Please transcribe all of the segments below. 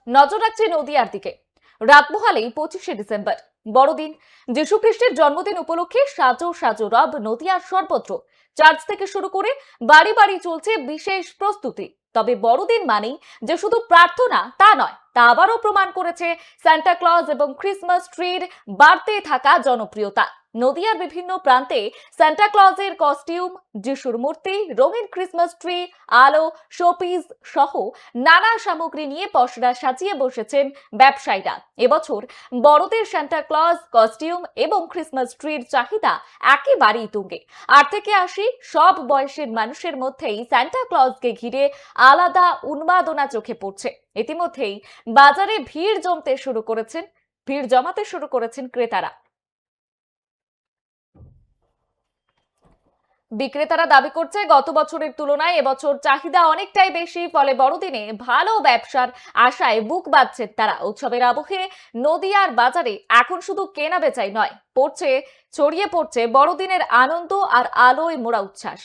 নজর রাখছে নদিয়ার দিকে। রাত পোহালেই 25শে ডিসেম্বর বড়দিন। যীশু খ্রিস্টের জন্মদিন উপলক্ষে সাজো সাজো রব নদিয়ার সর্বত্র। চার্চ থেকে শুরু করে বাড়ি বাড়ি চলছে বিশেষ প্রস্তুতি। তবে বড়দিন মানেই যে শুধু প্রার্থনা তা নয়, তা আবারও প্রমাণ করেছে সান্টা ক্লজ এবং ক্রিসমাস ট্রির বাড়তে থাকা জনপ্রিয়তা। নদিয়ার বিভিন্ন প্রান্তে সান্টা ক্লজের কস্টিউম, যিশুর মূর্তি, রঙিন ক্রিসমাস ট্রি, আলো, শোপিস সহ নানা সামগ্রী নিয়ে পসরা সাজিয়ে বসেছেন ব্যবসায়ীরা। এবছর বড়দের সান্টা ক্লজ কস্টিউম এবং ক্রিসমাস ট্রির চাহিদা একেবারেই তুঙ্গে। 8 থেকে 80 সব বয়সের মানুষের মধ্যেই সান্টা ক্লজকে ঘিরে আলাদা উন্মাদনা চোখে পড়ছে। ইতিমধ্যেই বাজারে ভিড় জমাতে শুরু করেছেন ক্রেতারা। বিক্রেতারা দাবি করছে গত বছরের তুলনায় এবছর চাহিদা অনেকটাই বেশি, ফলে বড়দিনে ভালো ব্যবসার আশায় বুক বাঁধছেন তারা। উৎসবের আবহে নদিয়ার বাজারে এখন শুধু কেনা বেচাই নয়, ছড়িয়ে পড়ছে বড়দিনের আনন্দ আর আলোয় মোড়া উচ্ছ্বাস।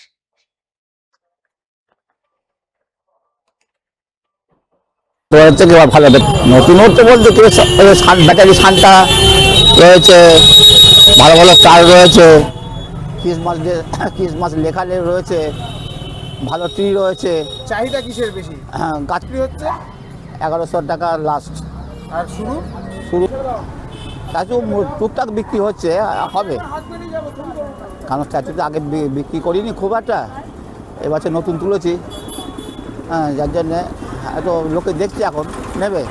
ভালো নতুনত্ব বলতে সান্টা রয়েছে, ভালো ভালো চাল রয়েছে, ক্রিসমাস লেখা রয়েছে, ভালো ট্রি রয়েছে। চাহিদা কিসের বেশি? হ্যাঁ, গাছ হচ্ছে 1100 টাকা লাস্ট। আর শুরু স্ট্যাচু টুকটাক বিক্রি হচ্ছে, হবে, কারণ স্ট্যাচু তো আগে বিক্রি করিনি খুব একটা, এবছর নতুন তুলেছি। হ্যাঁ, যার জন্যে এত লোকে দেখছে, এখন নেবে।